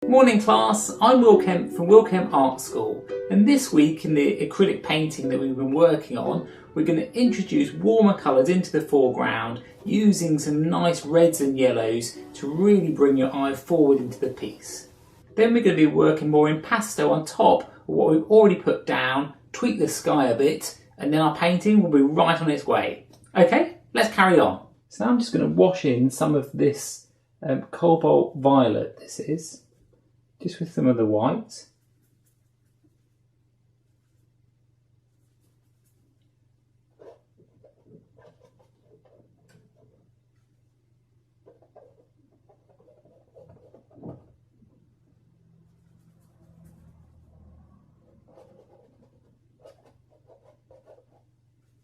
Morning class, I'm Wilkes from Wilkes Art School, and this week in the acrylic painting that we've been working on, we're going to introduce warmer colours into the foreground using some nice reds and yellows to really bring your eye forward into the piece. Then we're going to be working more in pastel on top of what we've already put down, tweak the sky a bit, and then our painting will be right on its way. Okay, let's carry on. So now I'm just going to wash in some of this cobalt violet, this is, just with some of the white.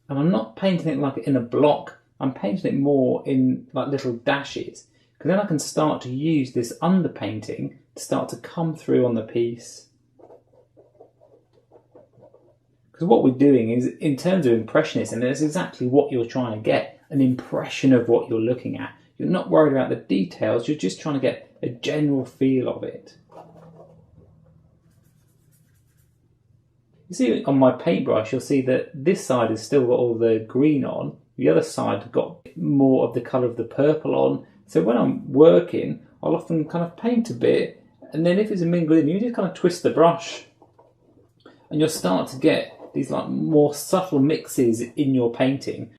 And I'm not painting it like in a block, I'm painting it more in like little dashes, because then I can start to use this underpainting to start to come through on the piece. Because what we're doing is, in terms of Impressionist, and that's exactly what you're trying to get, an impression of what you're looking at. You're not worried about the details, you're just trying to get a general feel of it. You see on my paintbrush, you'll see that this side has still got all the green on, the other side has got more of the colour of the purple on. So when I'm working, I'll often kind of paint a bit, and then if it's a mingle in, you just kind of twist the brush, and you'll start to get these like more subtle mixes in your painting.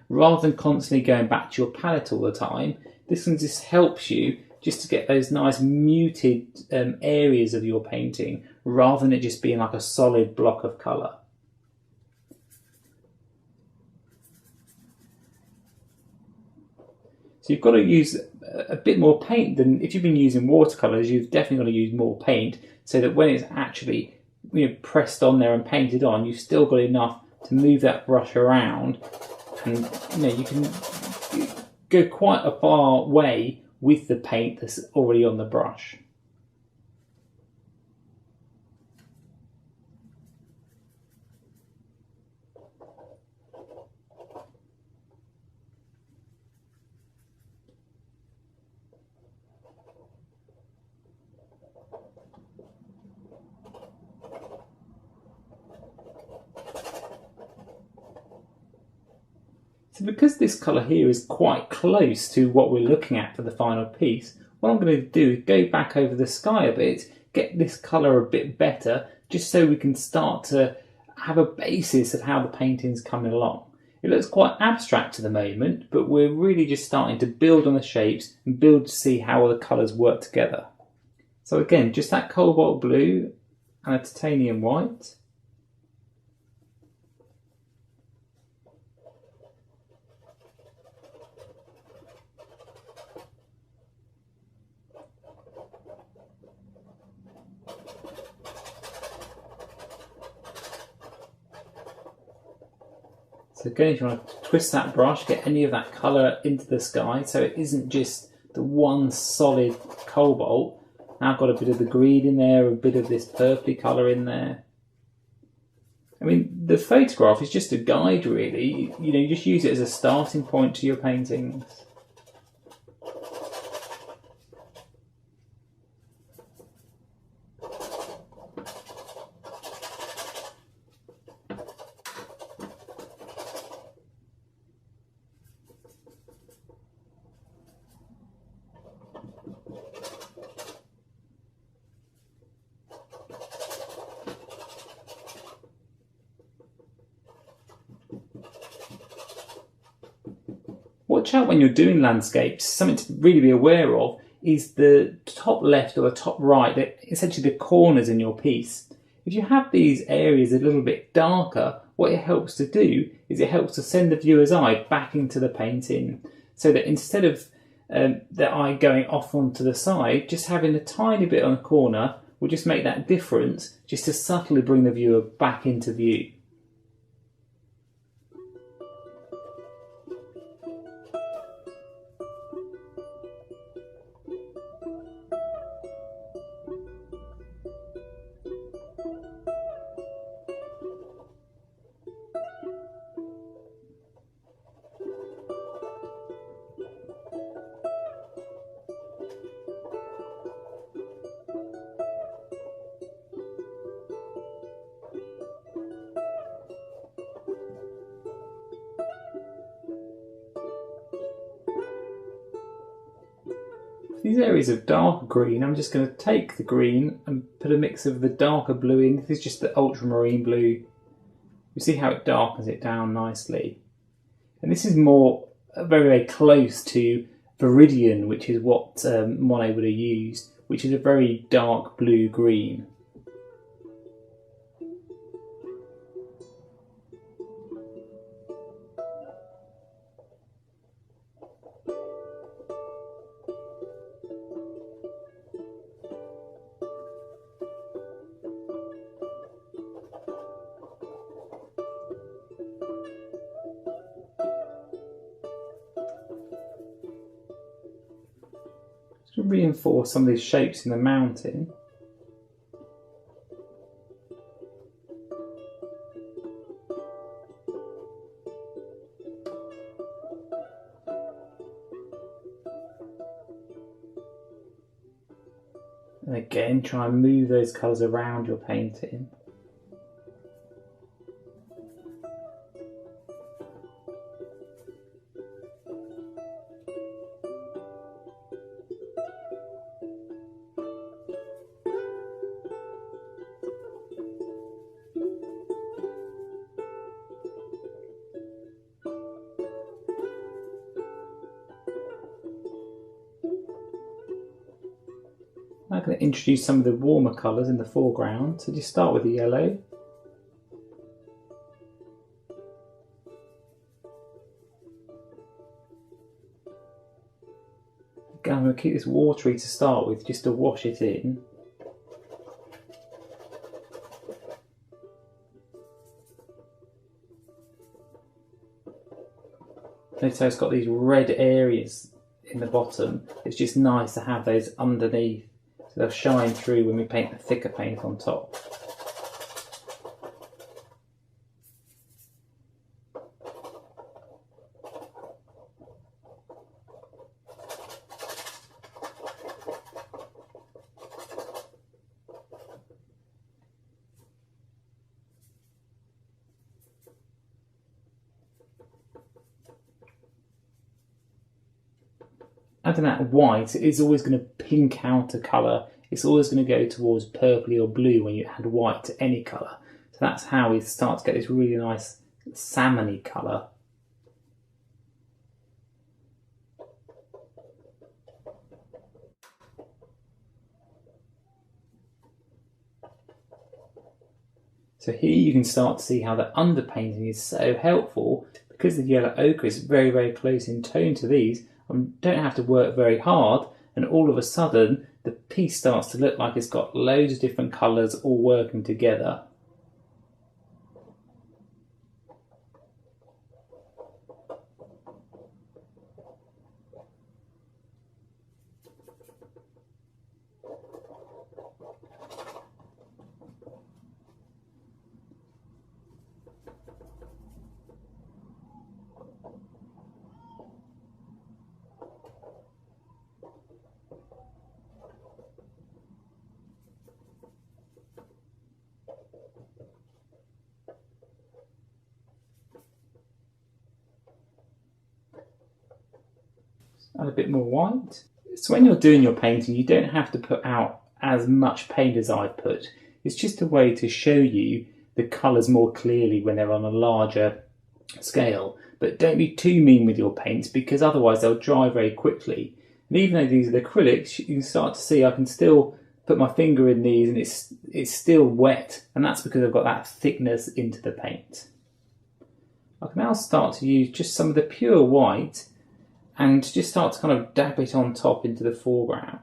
Rather than constantly going back to your palette all the time, this one just helps you just to get those nice muted areas of your painting, rather than it just being like a solid block of colour. So you've got to use a bit more paint than if you've been using watercolours. You've definitely got to use more paint so that when it's actually pressed on there and painted on, you've still got enough to move that brush around, and you can go quite a far way with the paint that's already on the brush. So because this colour here is quite close to what we're looking at for the final piece, what I'm going to do is go back over the sky a bit, get this colour a bit better, just so we can start to have a basis of how the painting's coming along. It looks quite abstract at the moment, but we're really just starting to build on the shapes and build to see how all the colours work together. So again, just that cobalt blue and a titanium white. So again, if you want to twist that brush, get any of that colour into the sky, so it isn't just the one solid cobalt. Now I've got a bit of the green in there, a bit of this purpley colour in there. I mean, the photograph is just a guide really, you just use it as a starting point to your paintings. Watch out when you're doing landscapes. Something to really be aware of is the top left or the top right, essentially the corners in your piece. If you have these areas a little bit darker, what it helps to do is it helps to send the viewer's eye back into the painting, so that instead of the eye going off onto the side, just having a tiny bit on the corner will just make that difference, just to subtly bring the viewer back into view. these areas of darker green, I'm just going to take the green and put a mix of the darker blue in. This is just the ultramarine blue. You see how it darkens it down nicely. And this is more very, very close to Viridian, which is what Monet would have used, which is a very dark blue-green. To reinforce some of these shapes in the mountain. And again, try and move those colours around your painting. I'm going to introduce some of the warmer colours in the foreground. So just start with the yellow. Again, I'm going to keep this watery to start with, just to wash it in. Notice how it's got these red areas in the bottom. It's just nice to have those underneath. So they'll shine through when we paint the thicker paint on top. Adding that white is always going to pink out a colour. It's always going to go towards purpley or blue when you add white to any colour. So that's how we start to get this really nice salmony colour. So here you can start to see how the underpainting is so helpful because the yellow ochre is very, very close in tone to these. I don't have to work very hard, and all of a sudden the piece starts to look like it's got loads of different colours all working together. Add a bit more white. So when you're doing your painting, you don't have to put out as much paint as I've put. It's just a way to show you the colours more clearly when they're on a larger scale. But don't be too mean with your paints because otherwise they'll dry very quickly. And even though these are the acrylics, you can start to see I can still put my finger in these and it's still wet, and that's because I've got that thickness into the paint. I can now start to use just some of the pure white and just start to kind of dab it on top into the foreground.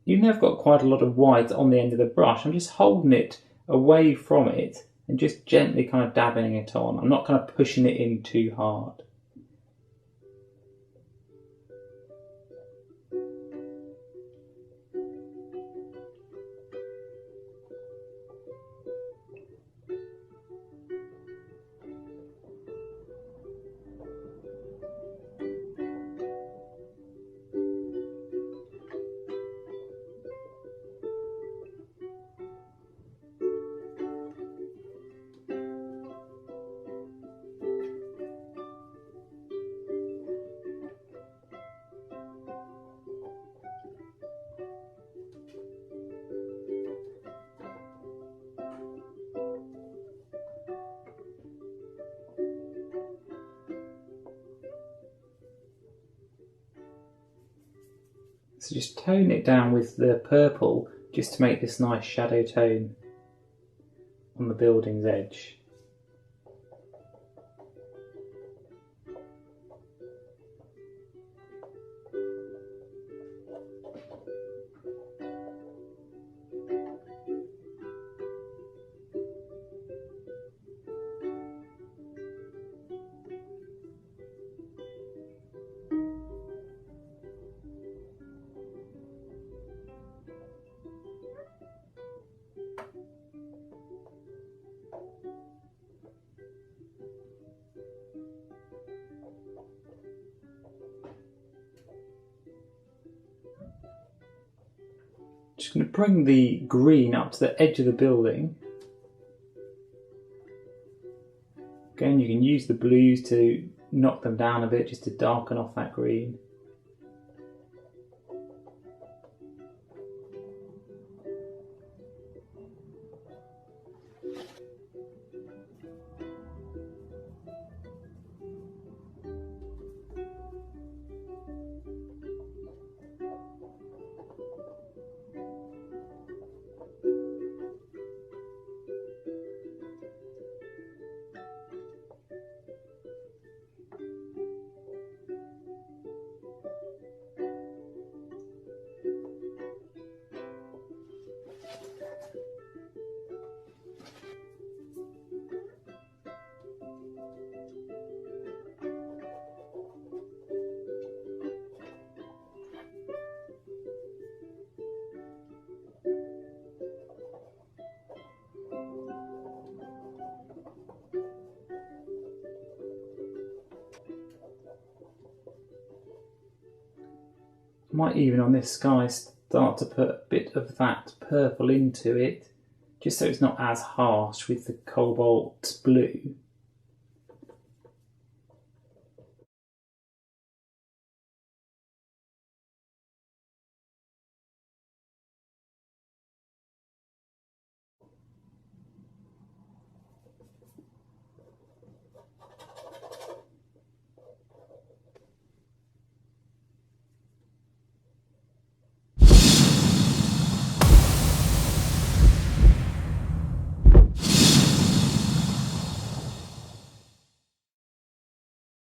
Even though I've got quite a lot of white on the end of the brush, I'm just holding it away from it and just gently kind of dabbing it on. I'm not kind of pushing it in too hard. So just tone it down with the purple just to make this nice shadow tone on the building's edge. Just going to bring the green up to the edge of the building. Again, you can use the blues to knock them down a bit just to darken off that green. Might even on this sky start to put a bit of that purple into it, just so it's not as harsh with the cobalt blue.